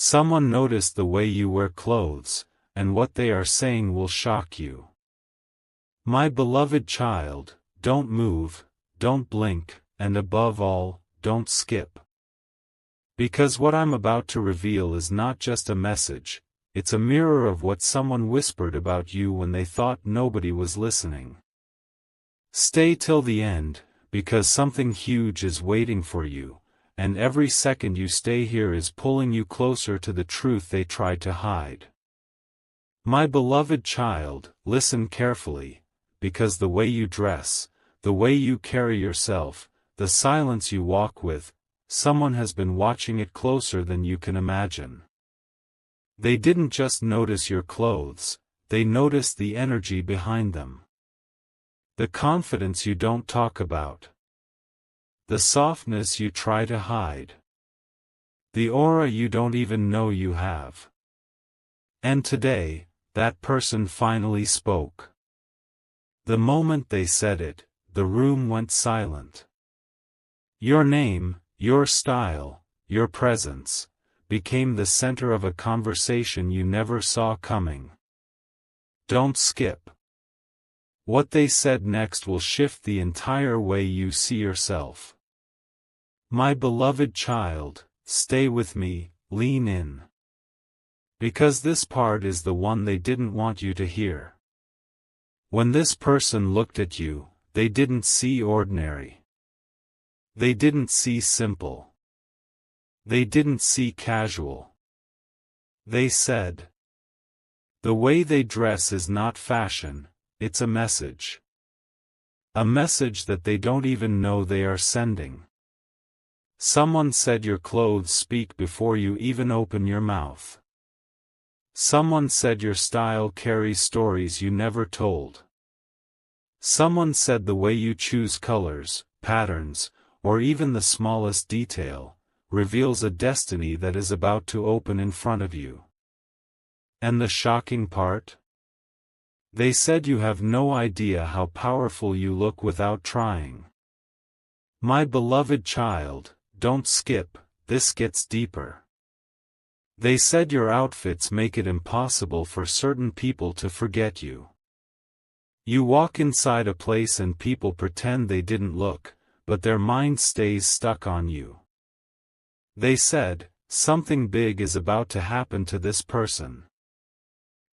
Someone noticed the way you wear clothes, and what they are saying will shock you. My beloved child, don't move, don't blink, and above all, don't skip. Because what I'm about to reveal is not just a message, it's a mirror of what someone whispered about you when they thought nobody was listening. Stay till the end, because something huge is waiting for you, and every second you stay here is pulling you closer to the truth they tried to hide. My beloved child, listen carefully, because the way you dress, the way you carry yourself, the silence you walk with, someone has been watching it closer than you can imagine. They didn't just notice your clothes, they noticed the energy behind them. The confidence you don't talk about. The softness you try to hide. The aura you don't even know you have. And today, that person finally spoke. The moment they said it, the room went silent. Your name, your style, your presence, became the center of a conversation you never saw coming. Don't skip. What they said next will shift the entire way you see yourself. My beloved child, stay with me, lean in. Because this part is the one they didn't want you to hear. When this person looked at you, they didn't see ordinary. They didn't see simple. They didn't see casual. They said, the way they dress is not fashion, it's a message. A message that they don't even know they are sending. Someone said your clothes speak before you even open your mouth. Someone said your style carries stories you never told. Someone said the way you choose colors, patterns, or even the smallest detail, reveals a destiny that is about to open in front of you. And the shocking part? They said you have no idea how powerful you look without trying. My beloved child, don't skip, this gets deeper. They said your outfits make it impossible for certain people to forget you. You walk inside a place and people pretend they didn't look, but their mind stays stuck on you. They said, something big is about to happen to this person.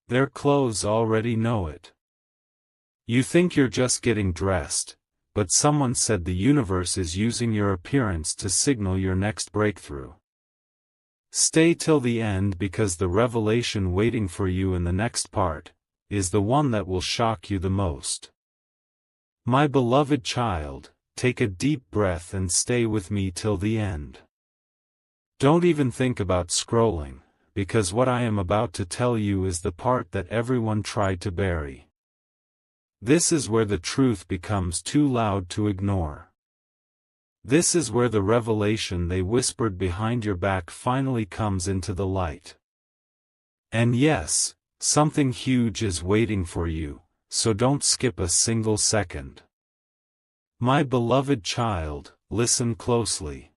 Their clothes already know it. You think you're just getting dressed, but someone said the universe is using your appearance to signal your next breakthrough. Stay till the end because the revelation waiting for you in the next part is the one that will shock you the most. My beloved child, take a deep breath and stay with me till the end. Don't even think about scrolling, because what I am about to tell you is the part that everyone tried to bury. This is where the truth becomes too loud to ignore. This is where the revelation they whispered behind your back finally comes into the light. And yes, something huge is waiting for you, so don't skip a single second. My beloved child, listen closely.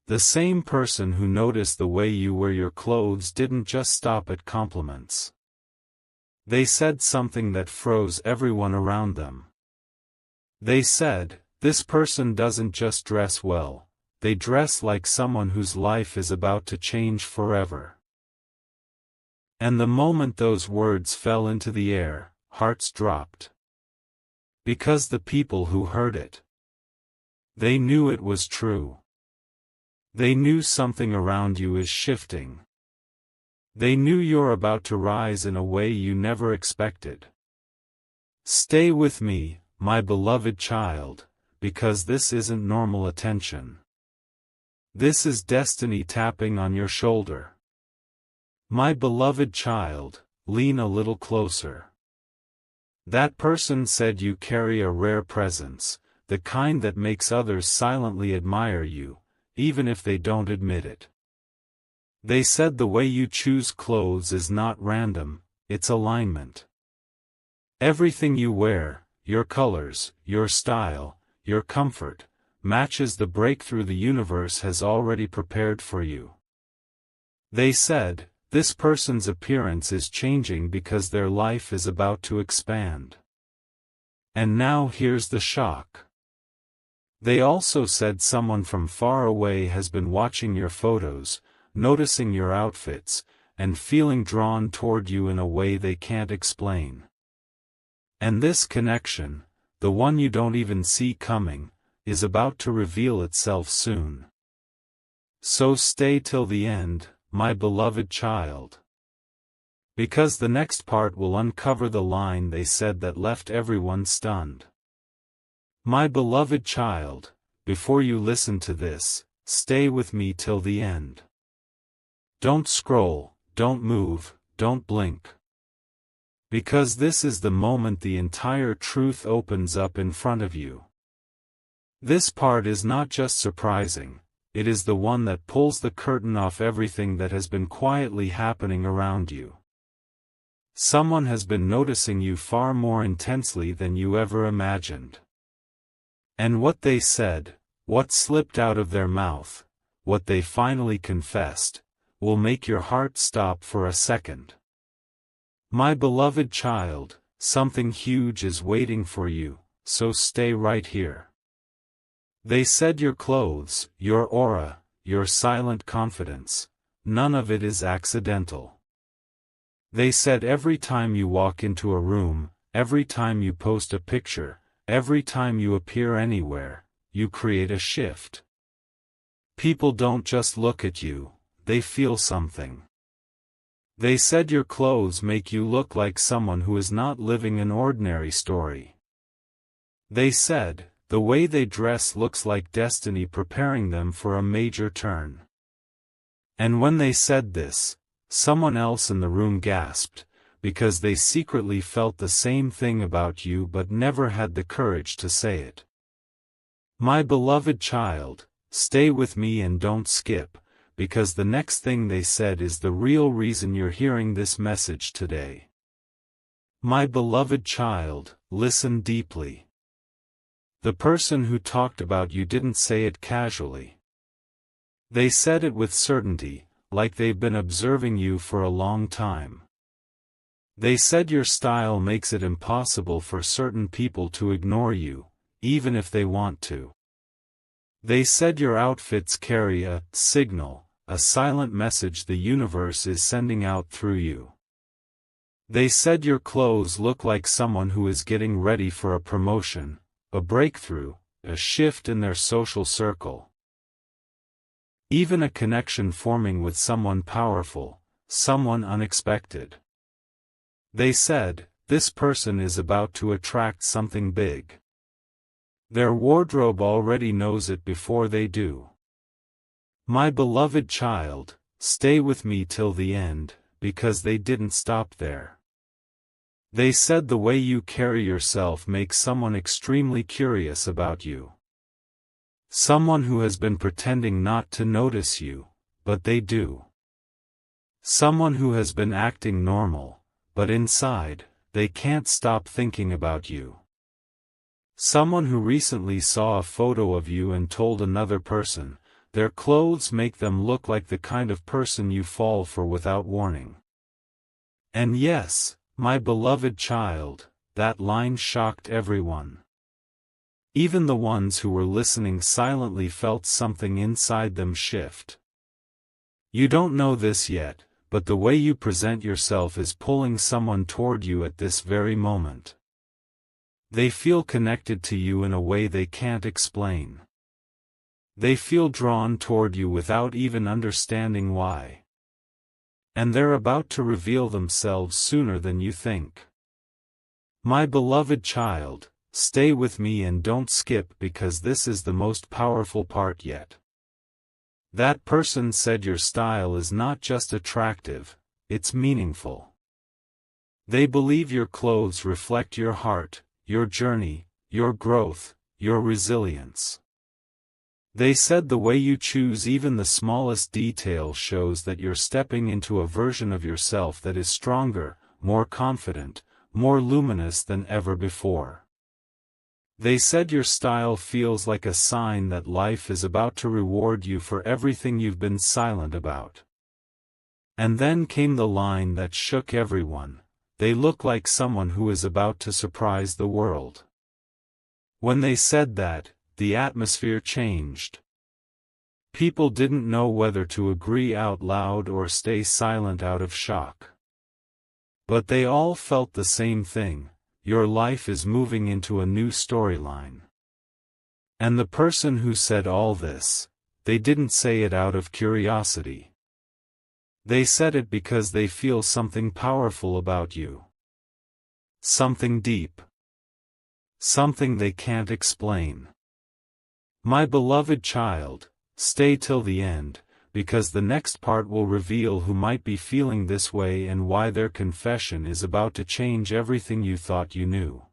The same person who noticed the way you wear your clothes didn't just stop at compliments. They said something that froze everyone around them. They said, this person doesn't just dress well, they dress like someone whose life is about to change forever. And the moment those words fell into the air, hearts dropped. Because the people who heard it, they knew it was true. They knew something around you is shifting. They knew you're about to rise in a way you never expected. Stay with me, my beloved child, because this isn't normal attention. This is destiny tapping on your shoulder. My beloved child, lean a little closer. That person said you carry a rare presence, the kind that makes others silently admire you, even if they don't admit it. They said the way you choose clothes is not random, it's alignment. Everything you wear, your colors, your style, your comfort, matches the breakthrough the universe has already prepared for you. They said, this person's appearance is changing because their life is about to expand. And now here's the shock. They also said someone from far away has been watching your photos, noticing your outfits, and feeling drawn toward you in a way they can't explain. And this connection, the one you don't even see coming, is about to reveal itself soon. So stay till the end, my beloved child. Because the next part will uncover the line they said that left everyone stunned. My beloved child, before you listen to this, stay with me till the end. Don't scroll, don't move, don't blink. Because this is the moment the entire truth opens up in front of you. This part is not just surprising, it is the one that pulls the curtain off everything that has been quietly happening around you. Someone has been noticing you far more intensely than you ever imagined. And what they said, what slipped out of their mouth, what they finally confessed, will make your heart stop for a second. My beloved child, something huge is waiting for you, so stay right here. They said your clothes, your aura, your silent confidence, none of it is accidental. They said every time you walk into a room, every time you post a picture, every time you appear anywhere, you create a shift. People don't just look at you, they feel something. They said your clothes make you look like someone who is not living an ordinary story. They said, the way they dress looks like destiny preparing them for a major turn. And when they said this, someone else in the room gasped, because they secretly felt the same thing about you but never had the courage to say it. My beloved child, stay with me and don't skip, because the next thing they said is the real reason you're hearing this message today. My beloved child, listen deeply. The person who talked about you didn't say it casually. They said it with certainty, like they've been observing you for a long time. They said your style makes it impossible for certain people to ignore you, even if they want to. They said your outfits carry a signal, a silent message the universe is sending out through you. They said your clothes look like someone who is getting ready for a promotion, a breakthrough, a shift in their social circle. Even a connection forming with someone powerful, someone unexpected. They said, this person is about to attract something big. Their wardrobe already knows it before they do. My beloved child, stay with me till the end, because they didn't stop there. They said the way you carry yourself makes someone extremely curious about you. Someone who has been pretending not to notice you, but they do. Someone who has been acting normal, but inside, they can't stop thinking about you. Someone who recently saw a photo of you and told another person, their clothes make them look like the kind of person you fall for without warning. And yes, my beloved child, that line shocked everyone. Even the ones who were listening silently felt something inside them shift. You don't know this yet, but the way you present yourself is pulling someone toward you at this very moment. They feel connected to you in a way they can't explain. They feel drawn toward you without even understanding why. And they're about to reveal themselves sooner than you think. My beloved child, stay with me and don't skip because this is the most powerful part yet. That person said your style is not just attractive, it's meaningful. They believe your clothes reflect your heart, your journey, your growth, your resilience. They said the way you choose even the smallest detail shows that you're stepping into a version of yourself that is stronger, more confident, more luminous than ever before. They said your style feels like a sign that life is about to reward you for everything you've been silent about. And then came the line that shook everyone. They look like someone who is about to surprise the world. When they said that, the atmosphere changed. People didn't know whether to agree out loud or stay silent out of shock. But they all felt the same thing: your life is moving into a new storyline. And the person who said all this, they didn't say it out of curiosity. They said it because they feel something powerful about you. Something deep. Something they can't explain. My beloved child, stay till the end, because the next part will reveal who might be feeling this way and why their confession is about to change everything you thought you knew.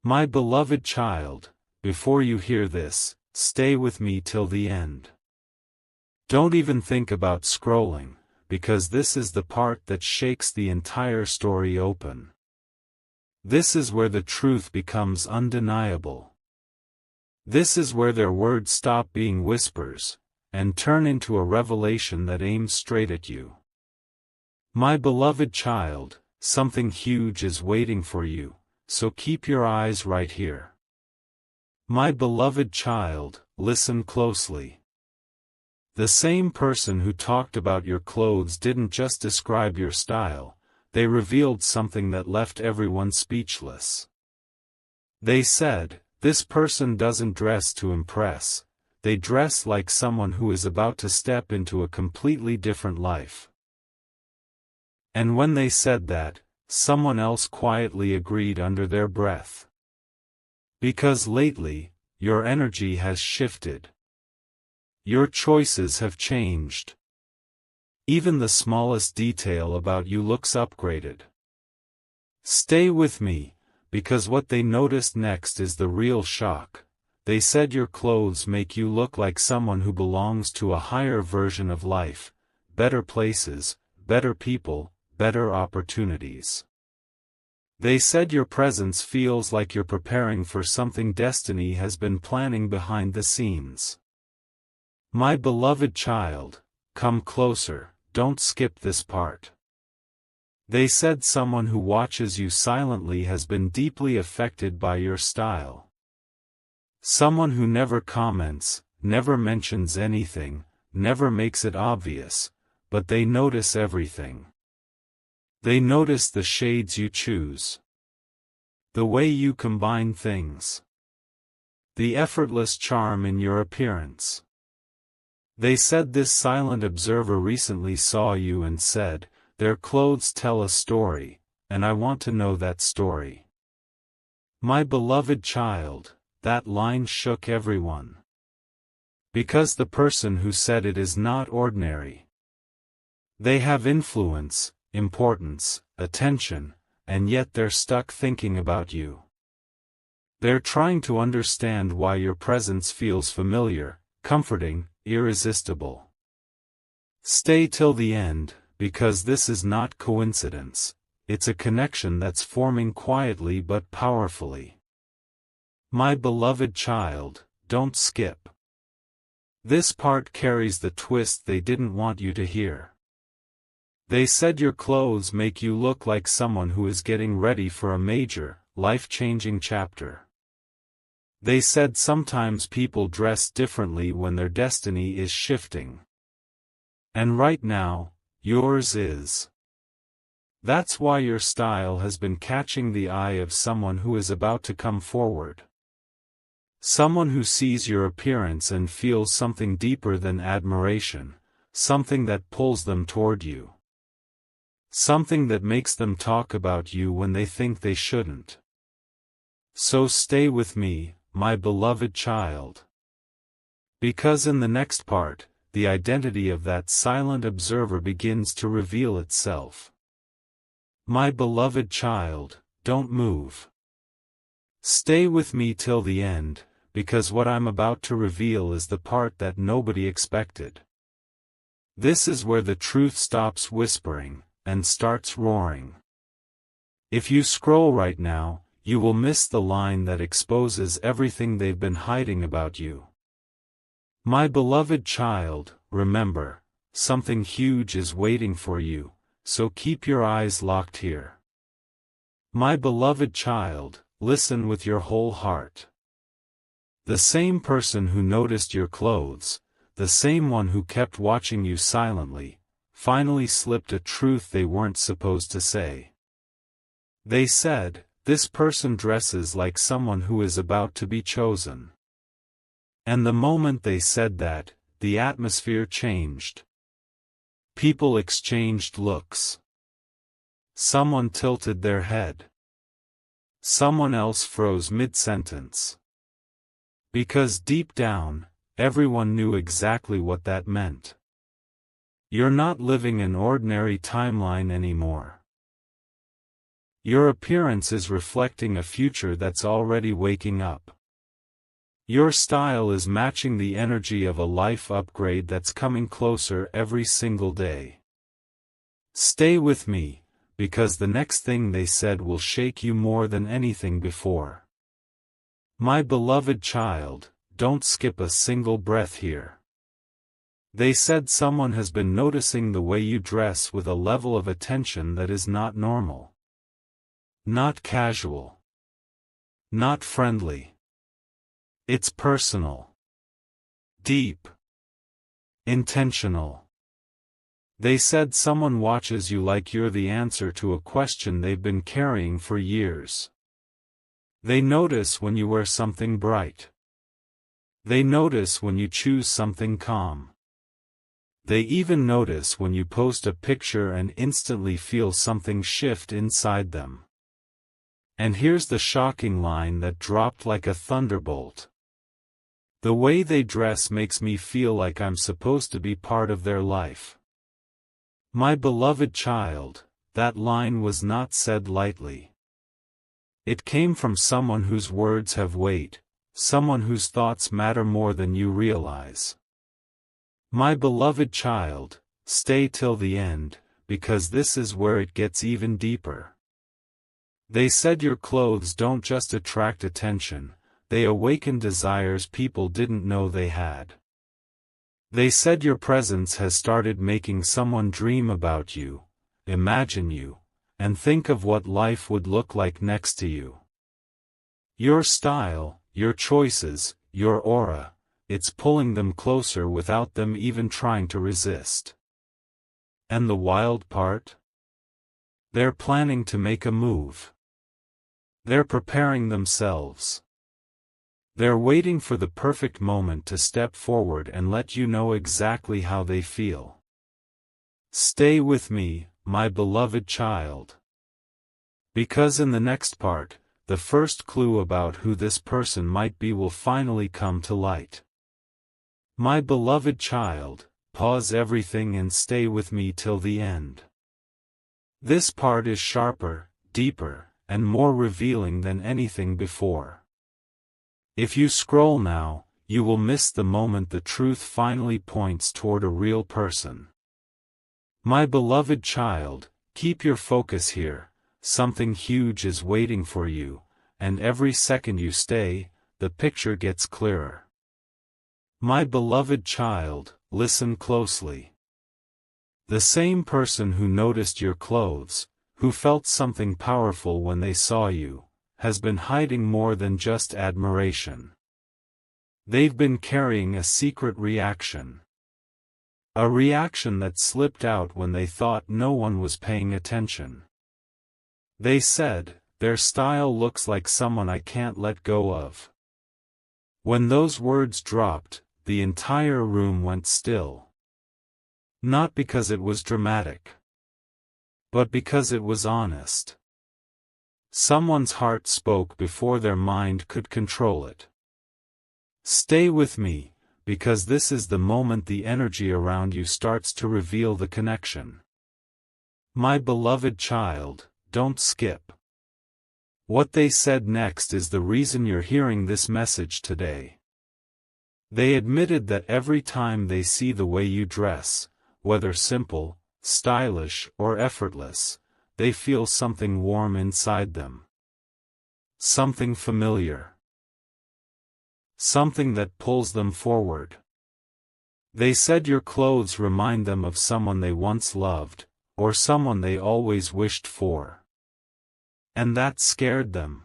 My beloved child, before you hear this, stay with me till the end. Don't even think about scrolling, because this is the part that shakes the entire story open. This is where the truth becomes undeniable. This is where their words stop being whispers, and turn into a revelation that aims straight at you. My beloved child, something huge is waiting for you, so keep your eyes right here. My beloved child, listen closely. The same person who talked about your clothes didn't just describe your style, they revealed something that left everyone speechless. They said, "This person doesn't dress to impress, they dress like someone who is about to step into a completely different life." And when they said that, someone else quietly agreed under their breath. Because lately, your energy has shifted. Your choices have changed. Even the smallest detail about you looks upgraded. Stay with me, because what they noticed next is the real shock. They said your clothes make you look like someone who belongs to a higher version of life, better places, better people, better opportunities. They said your presence feels like you're preparing for something destiny has been planning behind the scenes. My beloved child, come closer, don't skip this part. They said someone who watches you silently has been deeply affected by your style. Someone who never comments, never mentions anything, never makes it obvious, but they notice everything. They notice the shades you choose. The way you combine things. The effortless charm in your appearance. They said this silent observer recently saw you and said, "Their clothes tell a story, and I want to know that story." My beloved child, that line shook everyone. Because the person who said it is not ordinary. They have influence, importance, attention, and yet they're stuck thinking about you. They're trying to understand why your presence feels familiar, comforting, irresistible. Stay till the end, because this is not coincidence, it's a connection that's forming quietly but powerfully. My beloved child, don't skip. This part carries the twist they didn't want you to hear. They said your clothes make you look like someone who is getting ready for a major, life-changing chapter. They said sometimes people dress differently when their destiny is shifting. And right now, yours is. That's why your style has been catching the eye of someone who is about to come forward. Someone who sees your appearance and feels something deeper than admiration, something that pulls them toward you. Something that makes them talk about you when they think they shouldn't. So stay with me, my beloved child. Because in the next part, the identity of that silent observer begins to reveal itself. My beloved child, don't move. Stay with me till the end, because what I'm about to reveal is the part that nobody expected. This is where the truth stops whispering, and starts roaring. If you scroll right now, you will miss the line that exposes everything they've been hiding about you. My beloved child, remember, something huge is waiting for you, so keep your eyes locked here. My beloved child, listen with your whole heart. The same person who noticed your clothes, the same one who kept watching you silently, finally slipped a truth they weren't supposed to say. They said, "This person dresses like someone who is about to be chosen." And the moment they said that, the atmosphere changed. People exchanged looks. Someone tilted their head. Someone else froze mid-sentence. Because deep down, everyone knew exactly what that meant. You're not living an ordinary timeline anymore. Your appearance is reflecting a future that's already waking up. Your style is matching the energy of a life upgrade that's coming closer every single day. Stay with me, because the next thing they said will shake you more than anything before. My beloved child, don't skip a single breath here. They said someone has been noticing the way you dress with a level of attention that is not normal. Not casual. Not friendly. It's personal. Deep. Intentional. They said someone watches you like you're the answer to a question they've been carrying for years. They notice when you wear something bright. They notice when you choose something calm. They even notice when you post a picture and instantly feel something shift inside them. And here's the shocking line that dropped like a thunderbolt. The way they dress makes me feel like I'm supposed to be part of their life. My beloved child, that line was not said lightly. It came from someone whose words have weight, someone whose thoughts matter more than you realize. My beloved child, stay till the end, because this is where it gets even deeper. They said your clothes don't just attract attention, they awaken desires people didn't know they had. They said your presence has started making someone dream about you, imagine you, and think of what life would look like next to you. Your style, your choices, your aura, it's pulling them closer without them even trying to resist. And the wild part? They're planning to make a move. They're preparing themselves. They're waiting for the perfect moment to step forward and let you know exactly how they feel. Stay with me, my beloved child. Because in the next part, the first clue about who this person might be will finally come to light. My beloved child, pause everything and stay with me till the end. This part is sharper, deeper, and more revealing than anything before. If you scroll now, you will miss the moment the truth finally points toward a real person. My beloved child, keep your focus here, something huge is waiting for you, and every second you stay, the picture gets clearer. My beloved child, listen closely. The same person who noticed your clothes, who felt something powerful when they saw you, has been hiding more than just admiration. They've been carrying a secret reaction. A reaction that slipped out when they thought no one was paying attention. They said, their style looks like someone I can't let go of. When those words dropped, the entire room went still. Not because it was dramatic, but because it was honest. Someone's heart spoke before their mind could control it. Stay with me, because this is the moment the energy around you starts to reveal the connection. My beloved child, don't skip. What they said next is the reason you're hearing this message today. They admitted that every time they see the way you dress, whether simple, stylish, or effortless, they feel something warm inside them. Something familiar. Something that pulls them forward. They said your clothes remind them of someone they once loved, or someone they always wished for. And that scared them.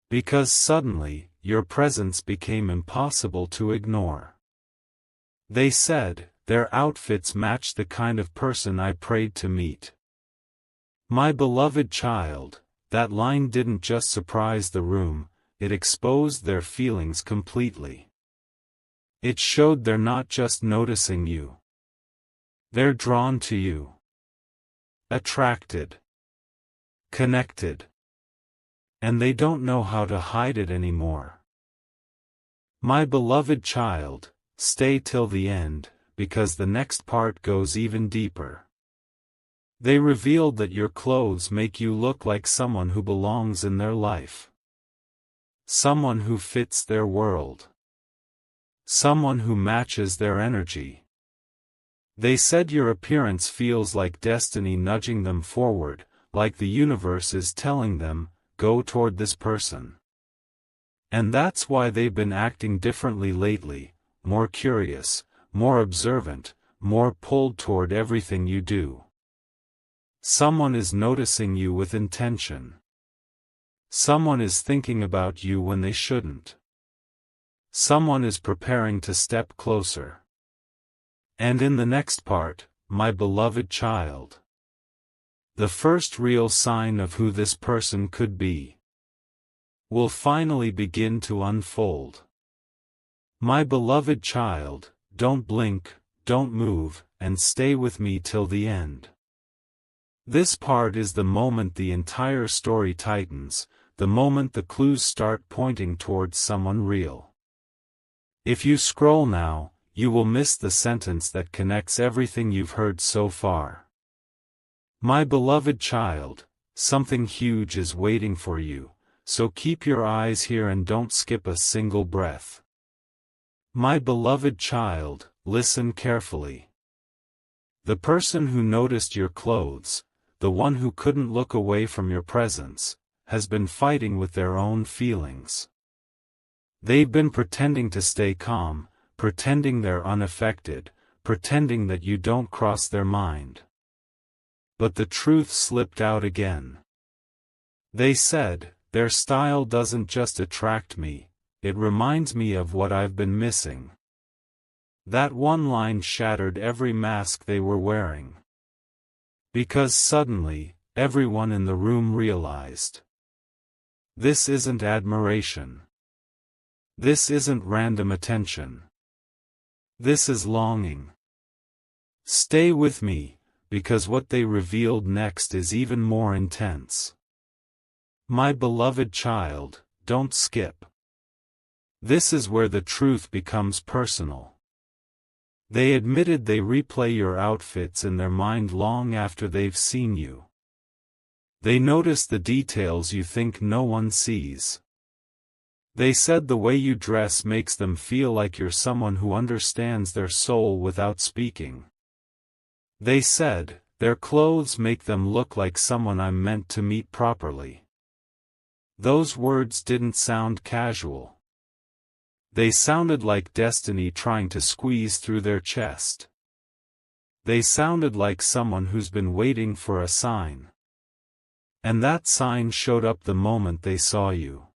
Because suddenly, your presence became impossible to ignore. They said, their outfits matched the kind of person I prayed to meet. My beloved child, that line didn't just surprise the room, it exposed their feelings completely. It showed they're not just noticing you. They're drawn to you. Attracted. Connected. And they don't know how to hide it anymore. My beloved child, stay till the end, because the next part goes even deeper. They revealed that your clothes make you look like someone who belongs in their life. Someone who fits their world. Someone who matches their energy. They said your appearance feels like destiny nudging them forward, like the universe is telling them, go toward this person. And that's why they've been acting differently lately, more curious, more observant, more pulled toward everything you do. Someone is noticing you with intention. Someone is thinking about you when they shouldn't. Someone is preparing to step closer. And in the next part, my beloved child, the first real sign of who this person could be will finally begin to unfold. My beloved child, don't blink, don't move, and stay with me till the end. This part is the moment the entire story tightens, the moment the clues start pointing towards someone real. If you scroll now, you will miss the sentence that connects everything you've heard so far. My beloved child, something huge is waiting for you, so keep your eyes here and don't skip a single breath. My beloved child, listen carefully. The person who noticed your clothes, the one who couldn't look away from your presence, has been fighting with their own feelings. They've been pretending to stay calm, pretending they're unaffected, pretending that you don't cross their mind. But the truth slipped out again. They said, their style doesn't just attract me, it reminds me of what I've been missing. That one line shattered every mask they were wearing. Because suddenly, everyone in the room realized. This isn't admiration. This isn't random attention. This is longing. Stay with me, because what they revealed next is even more intense. My beloved child, don't skip. This is where the truth becomes personal. They admitted they replay your outfits in their mind long after they've seen you. They notice the details you think no one sees. They said the way you dress makes them feel like you're someone who understands their soul without speaking. They said, their clothes make them look like someone I'm meant to meet properly. Those words didn't sound casual. They sounded like destiny trying to squeeze through their chest. They sounded like someone who's been waiting for a sign. And that sign showed up the moment they saw you.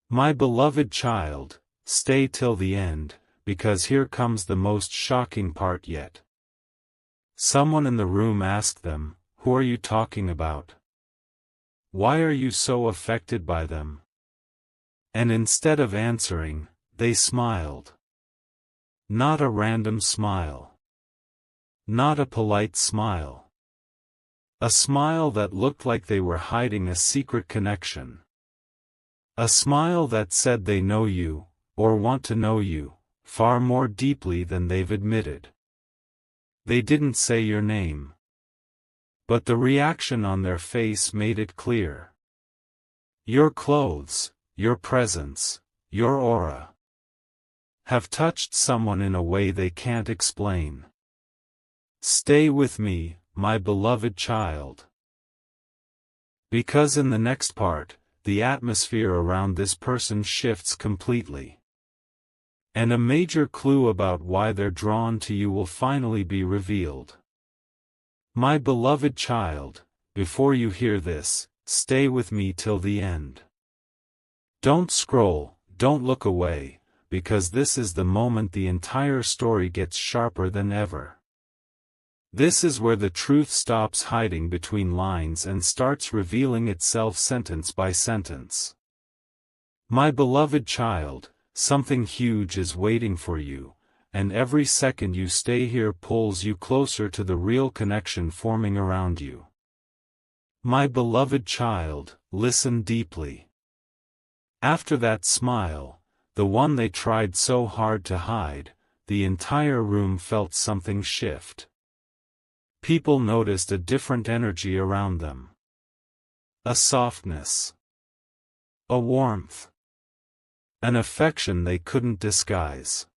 My beloved child, stay till the end, because here comes the most shocking part yet. Someone in the room asked them, who are you talking about? Why are you so affected by them? And instead of answering, they smiled. Not a random smile. Not a polite smile. A smile that looked like they were hiding a secret connection. A smile that said they know you, or want to know you, far more deeply than they've admitted. They didn't say your name. But the reaction on their face made it clear. Your clothes, your presence, your aura have touched someone in a way they can't explain. Stay with me, my beloved child. Because in the next part, the atmosphere around this person shifts completely. And a major clue about why they're drawn to you will finally be revealed. My beloved child, before you hear this, stay with me till the end. Don't scroll, don't look away, because this is the moment the entire story gets sharper than ever. This is where the truth stops hiding between lines and starts revealing itself sentence by sentence. My beloved child, something huge is waiting for you, and every second you stay here pulls you closer to the real connection forming around you. My beloved child, listen deeply. After that smile, the one they tried so hard to hide, the entire room felt something shift. People noticed a different energy around them. A softness. A warmth. An affection they couldn't disguise.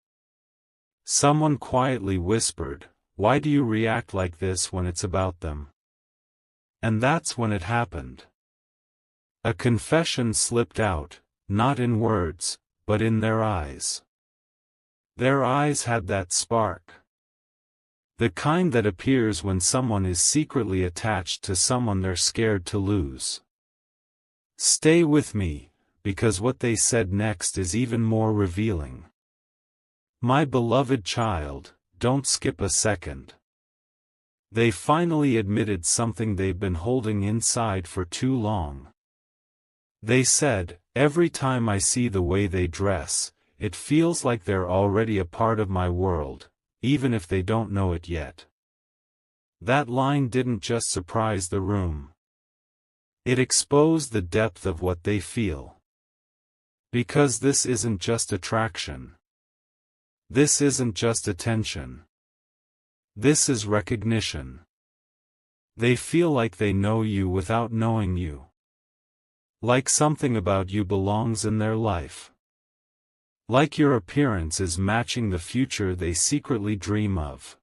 Someone quietly whispered, "Why do you react like this when it's about them?" And that's when it happened. A confession slipped out, not in words, but in their eyes. Their eyes had that spark. The kind that appears when someone is secretly attached to someone they're scared to lose. Stay with me, because what they said next is even more revealing. My beloved child, don't skip a second. They finally admitted something they've been holding inside for too long. They said, "Every time I see the way they dress, it feels like they're already a part of my world, even if they don't know it yet." That line didn't just surprise the room. It exposed the depth of what they feel. Because this isn't just attraction. This isn't just attention. This is recognition. They feel like they know you without knowing you. Like something about you belongs in their life. Like your appearance is matching the future they secretly dream of.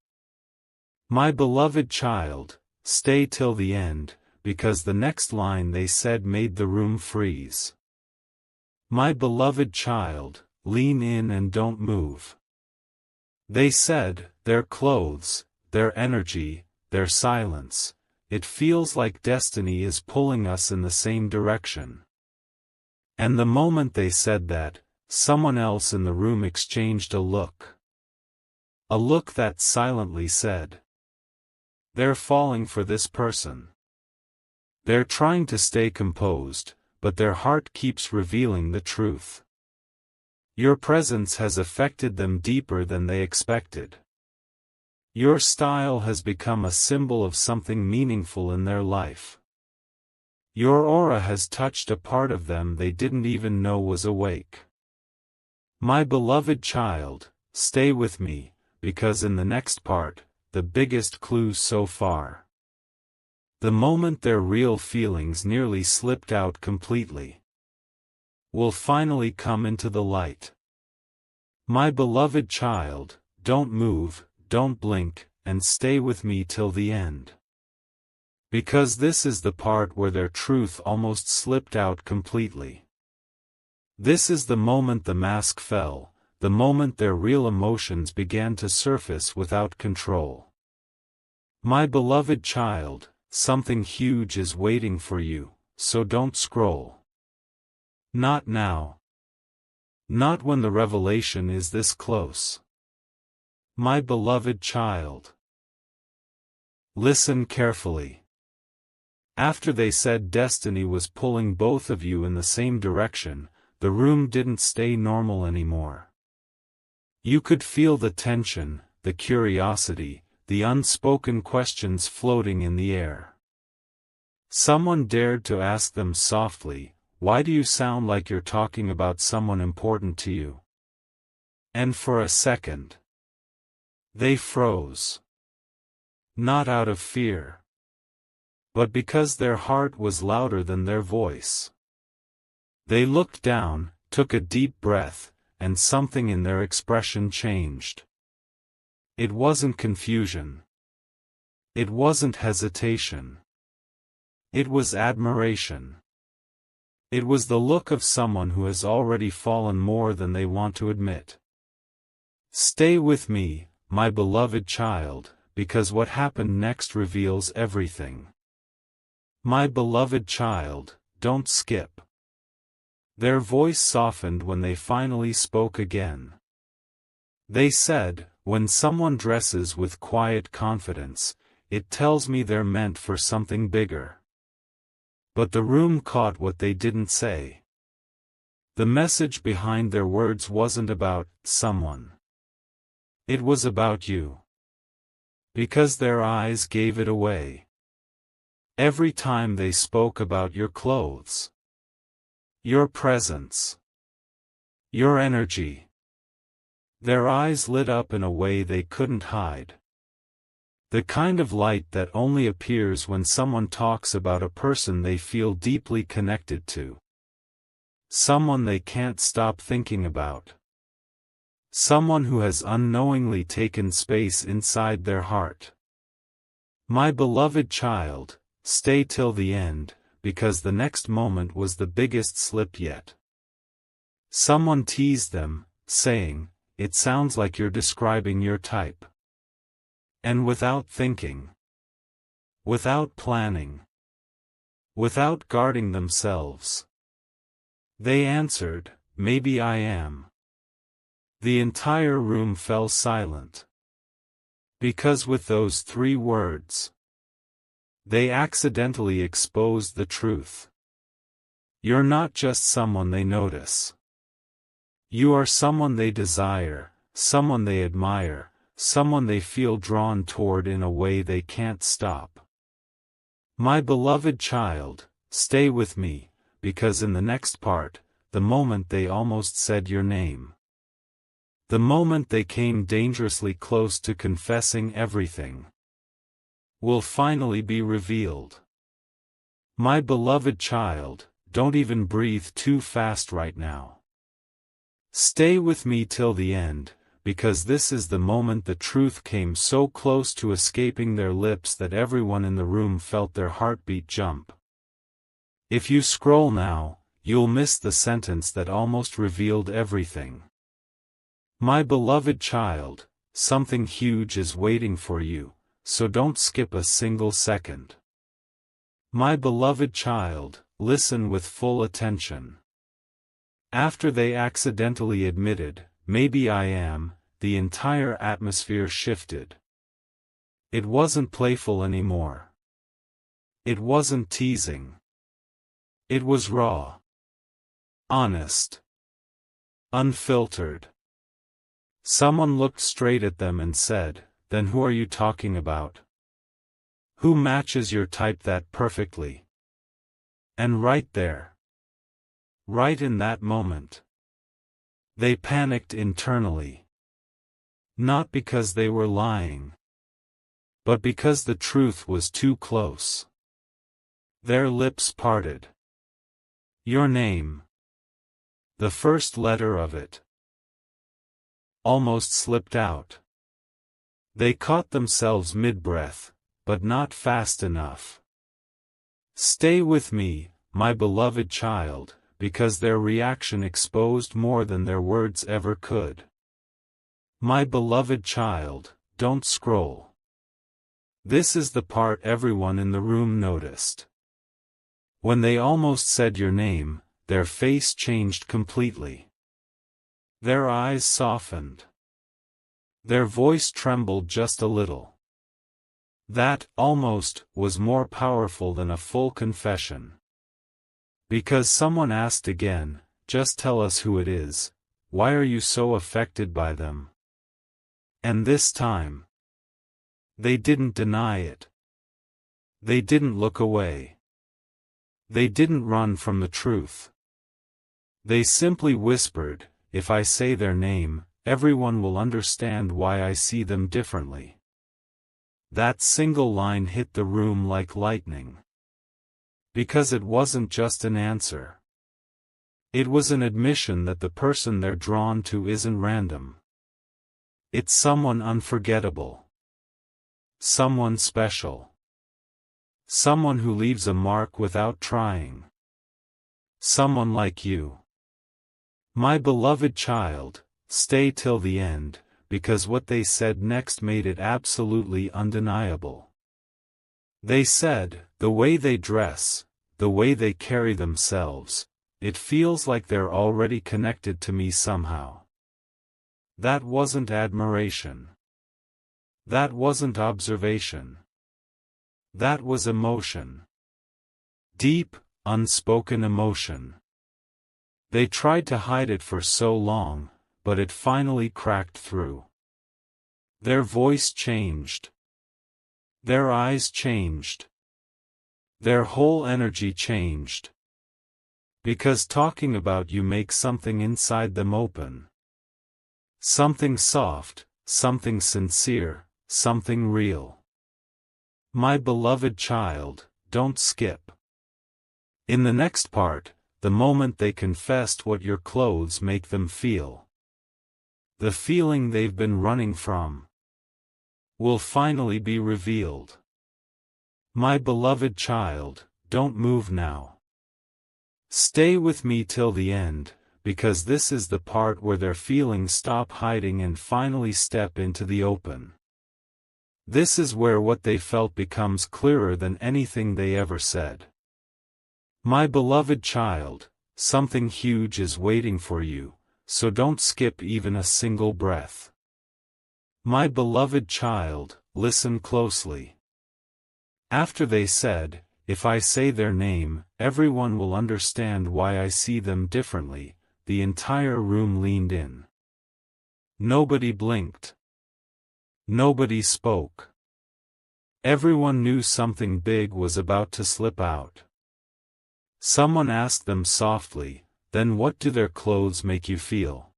My beloved child, stay till the end, because the next line they said made the room freeze. My beloved child, lean in and don't move. They said, their clothes, their energy, their silence, it feels like destiny is pulling us in the same direction. And the moment they said that, someone else in the room exchanged a look. A look that silently said, "They're falling for this person." They're trying to stay composed, but their heart keeps revealing the truth. Your presence has affected them deeper than they expected. Your style has become a symbol of something meaningful in their life. Your aura has touched a part of them they didn't even know was awake. My beloved child, stay with me, because in the next part, the biggest clue so far. The moment their real feelings nearly slipped out completely, will finally come into the light. My beloved child, don't move, don't blink, and stay with me till the end. Because this is the part where their truth almost slipped out completely. This is the moment the mask fell, the moment their real emotions began to surface without control. My beloved child, something huge is waiting for you, so don't scroll. Not now. Not when the revelation is this close. My beloved child. Listen carefully. After they said destiny was pulling both of you in the same direction, the room didn't stay normal anymore. You could feel the tension, the curiosity, the unspoken questions floating in the air. Someone dared to ask them softly, "Why do you sound like you're talking about someone important to you?" And for a second, they froze. Not out of fear, but because their heart was louder than their voice. They looked down, took a deep breath, and something in their expression changed. It wasn't confusion. It wasn't hesitation. It was admiration. It was the look of someone who has already fallen more than they want to admit. Stay with me, my beloved child, because what happened next reveals everything. My beloved child, don't skip. Their voice softened when they finally spoke again. They said, when someone dresses with quiet confidence, it tells me they're meant for something bigger. But the room caught what they didn't say. The message behind their words wasn't about someone. It was about you. Because their eyes gave it away. Every time they spoke about your clothes, your presence, your energy, their eyes lit up in a way they couldn't hide. The kind of light that only appears when someone talks about a person they feel deeply connected to. Someone they can't stop thinking about. Someone who has unknowingly taken space inside their heart. My beloved child, stay till the end, because the next moment was the biggest slip yet. Someone teased them, saying, "It sounds like you're describing your type." And without thinking, without planning, without guarding themselves, they answered, "Maybe I am." The entire room fell silent. Because with those 3 words, they accidentally exposed the truth. You're not just someone they notice. You are someone they desire, someone they admire, someone they feel drawn toward in a way they can't stop. My beloved child, stay with me, because in the next part, the moment they almost said your name, the moment they came dangerously close to confessing everything, will finally be revealed. My beloved child, don't even breathe too fast right now. Stay with me till the end, because this is the moment the truth came so close to escaping their lips that everyone in the room felt their heartbeat jump. If you scroll now, you'll miss the sentence that almost revealed everything. My beloved child, something huge is waiting for you, so don't skip a single second. My beloved child, listen with full attention. After they accidentally admitted, "Maybe I am," the entire atmosphere shifted. It wasn't playful anymore. It wasn't teasing. It was raw. Honest. Unfiltered. Someone looked straight at them and said, "Then who are you talking about? Who matches your type that perfectly?" And right there, right in that moment, they panicked internally. Not because they were lying, but because the truth was too close. Their lips parted. Your name, the first letter of it, almost slipped out. They caught themselves mid-breath, but not fast enough. Stay with me, my beloved child, because their reaction exposed more than their words ever could. My beloved child, don't scroll. This is the part everyone in the room noticed. When they almost said your name, their face changed completely. Their eyes softened. Their voice trembled just a little. That, almost, was more powerful than a full confession. Because someone asked again, "Just tell us who it is. Why are you so affected by them?" And this time, they didn't deny it. They didn't look away. They didn't run from the truth. They simply whispered, "If I say their name, everyone will understand why I see them differently." That single line hit the room like lightning. Because it wasn't just an answer. It was an admission that the person they're drawn to isn't random. It's someone unforgettable. Someone special. Someone who leaves a mark without trying. Someone like you. My beloved child, stay till the end, because what they said next made it absolutely undeniable. They said, "The way they dress, the way they carry themselves, it feels like they're already connected to me somehow." That wasn't admiration. That wasn't observation. That was emotion. Deep, unspoken emotion. They tried to hide it for so long, but it finally cracked through. Their voice changed. Their eyes changed. Their whole energy changed. Because talking about you makes something inside them open. Something soft, something sincere, something real. My beloved child, don't skip. In the next part, the moment they confessed what your clothes make them feel. The feeling they've been running from will finally be revealed. My beloved child, don't move now. Stay with me till the end, because this is the part where their feelings stop hiding and finally step into the open. This is where what they felt becomes clearer than anything they ever said. My beloved child, something huge is waiting for you, so don't skip even a single breath. My beloved child, listen closely. After they said, "If I say their name, everyone will understand why I see them differently," the entire room leaned in. Nobody blinked. Nobody spoke. Everyone knew something big was about to slip out. Someone asked them softly, "Then what do their clothes make you feel?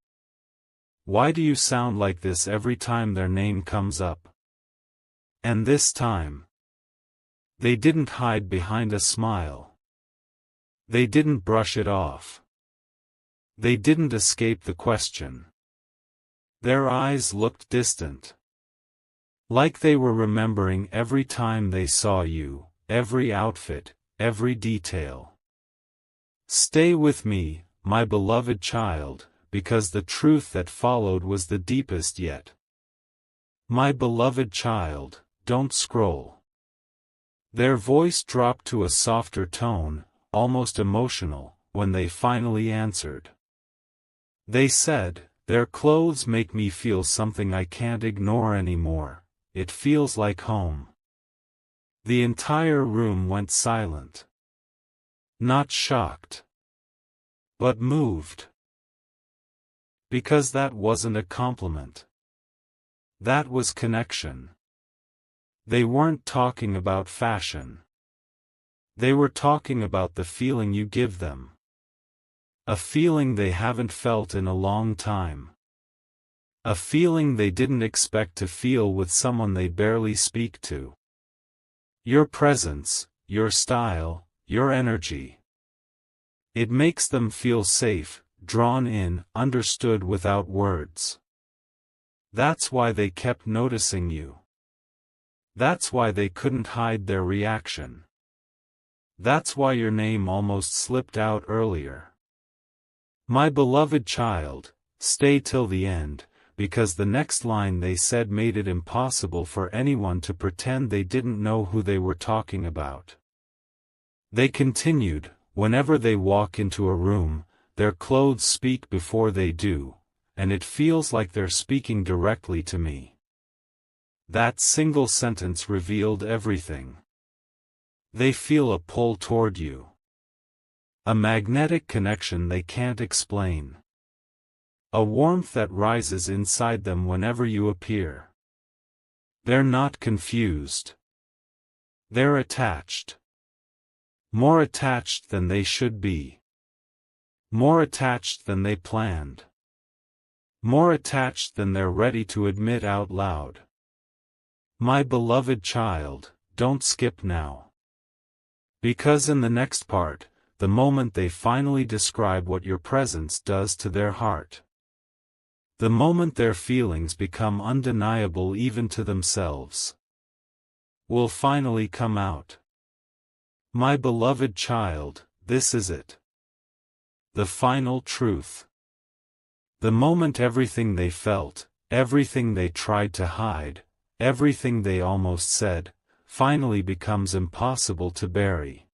Why do you sound like this every time their name comes up?" And this time, they didn't hide behind a smile. They didn't brush it off. They didn't escape the question. Their eyes looked distant. Like they were remembering every time they saw you, every outfit, every detail. Stay with me, my beloved child, because the truth that followed was the deepest yet. My beloved child, don't scroll. Their voice dropped to a softer tone, almost emotional, when they finally answered. They said, "Their clothes make me feel something I can't ignore anymore. It feels like home." The entire room went silent. Not shocked, but moved. Because that wasn't a compliment. That was connection. They weren't talking about fashion. They were talking about the feeling you give them. A feeling they haven't felt in a long time. A feeling they didn't expect to feel with someone they barely speak to. Your presence, your style, your energy. It makes them feel safe, drawn in, understood without words. That's why they kept noticing you. That's why they couldn't hide their reaction. That's why your name almost slipped out earlier. My beloved child, stay till the end, because the next line they said made it impossible for anyone to pretend they didn't know who they were talking about. They continued, "Whenever they walk into a room, their clothes speak before they do, and it feels like they're speaking directly to me." That single sentence revealed everything. They feel a pull toward you. A magnetic connection they can't explain. A warmth that rises inside them whenever you appear. They're not confused. They're attached. More attached than they should be. More attached than they planned. More attached than they're ready to admit out loud. My beloved child, don't skip now. Because in the next part, the moment they finally describe what your presence does to their heart. The moment their feelings become undeniable even to themselves. Will finally come out. My beloved child, this is it. The final truth. The moment everything they felt, Everything they tried to hide, everything they almost said, finally becomes impossible to bury.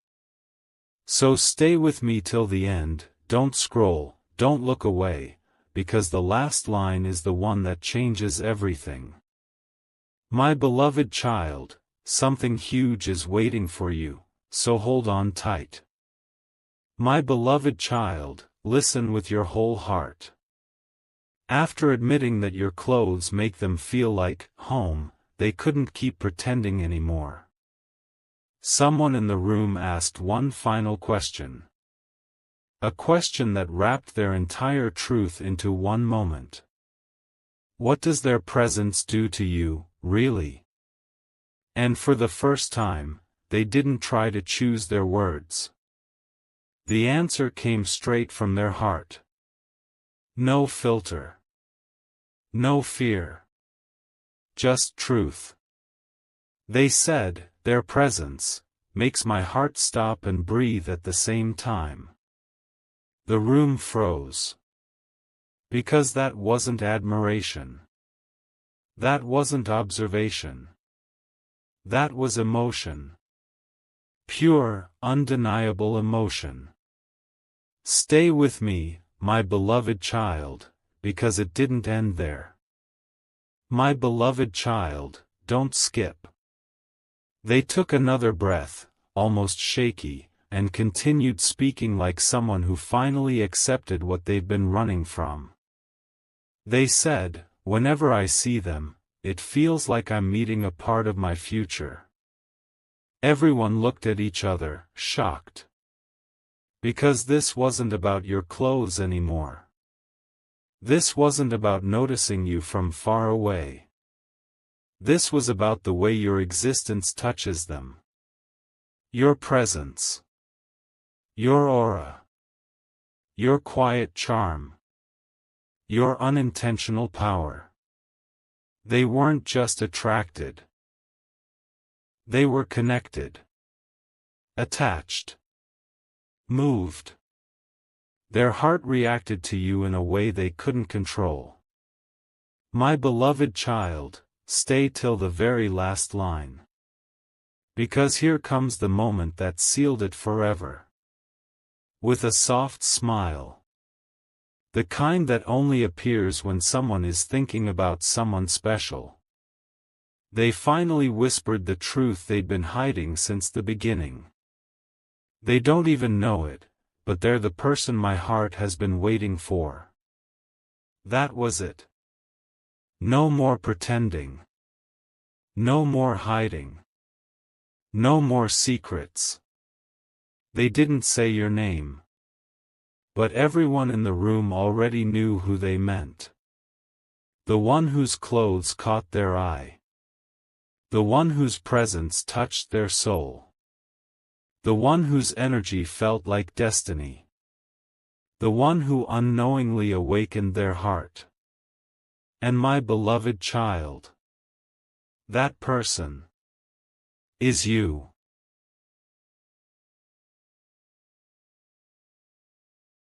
So stay with me till the end, don't scroll, don't look away, because the last line is the one that changes everything. My beloved child, something huge is waiting for you, so hold on tight. My beloved child, listen with your whole heart. After admitting that your clothes make them feel like home, they couldn't keep pretending anymore. Someone in the room asked one final question. A question that wrapped their entire truth into one moment. What does their presence do to you, really? And for the first time, they didn't try to choose their words. The answer came straight from their heart. No filter. No fear. Just truth. They said, their presence makes my heart stop and breathe at the same time. The room froze. Because that wasn't admiration. That wasn't observation. That was emotion. Pure, undeniable emotion. Stay with me, my beloved child, because it didn't end there. My beloved child, don't skip. They took another breath, almost shaky, and continued speaking like someone who finally accepted what they've been running from. They said, whenever I see them, it feels like I'm meeting a part of my future. Everyone looked at each other, shocked. Because this wasn't about your clothes anymore. This wasn't about noticing you from far away. This was about the way your existence touches them. Your presence. Your aura. Your quiet charm. Your unintentional power. They weren't just attracted. They were connected. Attached. Moved. Their heart reacted to you in a way they couldn't control. My beloved child, stay till the very last line. Because here comes the moment that sealed it forever. With a soft smile. The kind that only appears when someone is thinking about someone special. They finally whispered the truth they'd been hiding since the beginning. They don't even know it, but they're the person my heart has been waiting for. That was it. No more pretending. No more hiding. No more secrets. They didn't say your name. But everyone in the room already knew who they meant. The one whose clothes caught their eye. The one whose presence touched their soul. The one whose energy felt like destiny. The one who unknowingly awakened their heart. And my beloved child. That person is you.